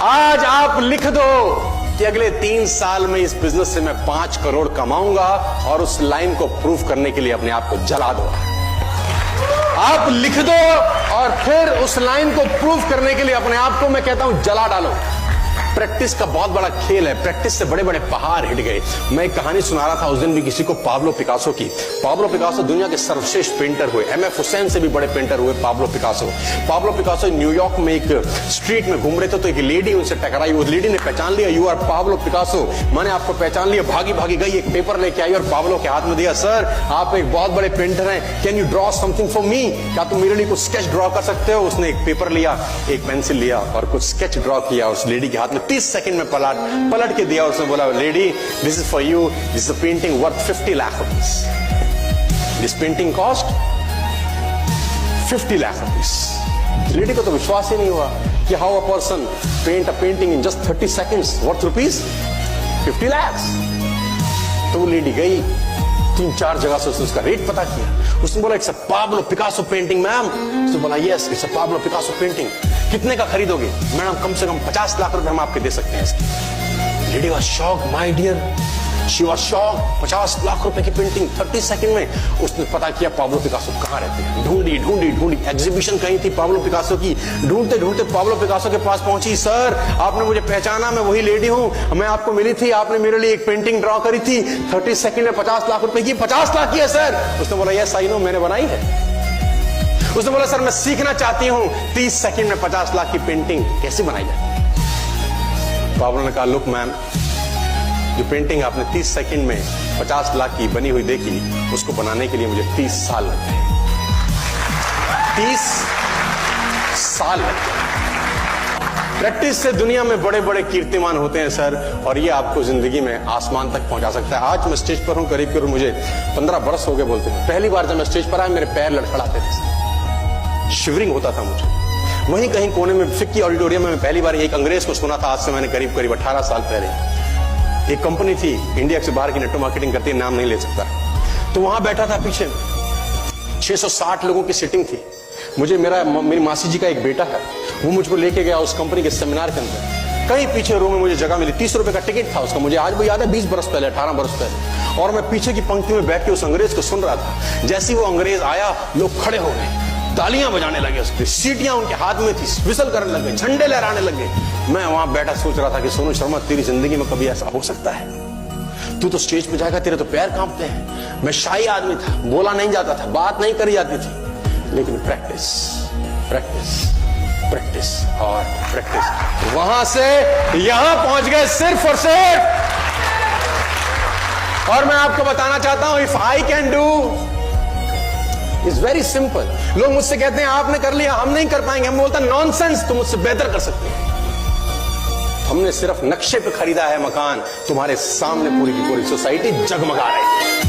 आज आप लिख दो कि अगले 3 साल में इस बिजनेस से मैं 5 करोड़ कमाऊंगा, और उस लाइन को प्रूफ करने के लिए अपने आप को जला दो। आप लिख दो और फिर उस लाइन को प्रूफ करने के लिए अपने आप को मैं कहता हूं जला डालो। प्रैक्टिस का बहुत बड़ा खेल है। प्रैक्टिस से बड़े बड़े पहाड़ हिट गए। मैं एक कहानी सुना रहा था उस दिन भी किसी को, पाब्लो पिकासो की। पाब्लो पिकासो दुनिया के सर्वश्रेष्ठ पेंटर हुए। एमएफ हुसैन से भी बड़े पेंटर हुए Pablo Picasso. Pablo Picasso New York में एक स्ट्रीट में घूम रहे थे तो एक लेडी उनसे टकराई। उस लेडी ने पहचान लिया, यू आर पाब्लो पिकासो, मैंने आपको पहचान लिया। भागी भागी गई, एक पेपर लेके आई और पाब्लो के हाथ में दिया। सर, आप एक बहुत बड़े पेंटर हैं, can you draw something for me? क्या तुम मेरे लिए कुछ स्केच ड्रॉ कर सकते हो? उसने एक पेपर लिया, एक पेंसिल लिया और कुछ स्केच ड्रॉ किया। उस लेडी के हाथ में 30 सेकंड में पलट के दिया। उसने बोला, lady, this is for you, this is a painting worth 50 lakh rupees. This painting cost 50 lakh rupees. Lady को तो विश्वास ही नहीं हुआ कि how a person paint a painting in just 30 seconds worth rupees 50 lakh. तो वो लेडी गई, 3-4 जगह से उसने उसका रेट पता किया। उसने बोला, it's a Pablo Picasso painting ma'am. उसने बोला, yes, it's a Pablo Picasso painting. कितने का खरीदोगे? मैडम, कम से कम 50 लाख रुपए हम आपके दे सकते हैं इसकी। Lady was shocked, my dear, she was shocked. 50 lakh रुपए की पेंटिंग 30 सेकंड में। उसने पता किया पाब्लो पिकासो कहां रहते हैं। ढूंढी ढूंढी ढूंढी, एग्जीबिशन कहीं थी पाब्लो पिकासो की। ढूंढते ढूंढते पाब्लो पिकासो के पास पहुंची। सर, आपने मुझे पहचाना, मैं वही लेडी हूं, मैं आपको मिली थी, आपने मेरे लिए एक पेंटिंग ड्रॉ करी थी 30 सेकंड में 50 लाख रुपए की। 50 लाख की है सर? उसने बोला, यस आई नो, मैंने बनाई है। उसने बोला, सर मैं सीखना चाहती हूं 30 सेकंड में 50 लाख की पेंटिंग कैसे बनाई जाए। पाब्लो ने कहा, लुक मैम, जो पेंटिंग आपने 30 सेकंड में 50 लाख की बनी हुई देखी, उसको बनाने के लिए मुझे 30 साल लग गए। 30 साल लग गए। प्रैक्टिस से दुनिया में बड़े बड़े कीर्तिमान होते हैं सर, और ये आपको जिंदगी में आसमान तक पहुंचा सकता है। आज मैं स्टेज पर हूं, करीब करीब मुझे 15 बरस हो गए बोलते हैं। पहली बार जब मैं स्टेज पर आया, मेरे पैर लड़खड़ाते थे, शिवरिंग होता था मुझे। वहीं कहीं कोने में फिक्की ऑडिटोरियम में मैं पहली बार एक अंग्रेज को सुना था। आज से मैंने करीब करीब 18 साल पहले। एक कंपनी थी इंडिया से बाहर की, नेटवर्क मार्केटिंग करती है, नाम नहीं ले सकता। तो वहां बैठा था पीछे, 660 लोगों की सीटिंग थी। मुझे मेरी मासी जी का एक बेटा है, वो मुझको लेके गया उस कंपनी के सेमिनार के अंदर। कहीं पीछे रो में मुझे जगह मिली। 30 रुपए का टिकट था उसका, मुझे आज भी याद है, 20 बरस पहले, 18 बरस पहले। और मैं पीछे की पंक्ति में बैठ के उस अंग्रेज को सुन रहा था। जैसे ही वो अंग्रेज आया, लोग खड़े हो गए, तालियां बजाने लगे, उसकी सीटियां उनके हाथ में थी, विसल करने लगे, झंडे लहराने लगे। मैं वहां बैठा सोच रहा था कि सोनू शर्मा, तेरी जिंदगी में कभी ऐसा हो सकता है? तू तो स्टेज पे जाएगा, तेरे तो पैर कांपते हैं। मैं शाही आदमी था, बोला नहीं जाता था, बात नहीं करी जाती थी, लेकिन प्रैक्टिस प्रैक्टिस प्रैक्टिस और प्रैक्टिस, वहां से यहां पहुंच गए सिर्फ और सिर्फ। और मैं आपको बताना चाहता हूं, if I can do, it's very simple. लोग मुझसे कहते हैं आपने कर लिया, हम नहीं कर पाएंगे। हम बोलते हैं नॉनसेंस, तुम मुझसे बेहतर कर सकते हैं। हमने सिर्फ नक्शे पे खरीदा है मकान, तुम्हारे सामने पूरी की पूरी सोसाइटी जगमगा रही है।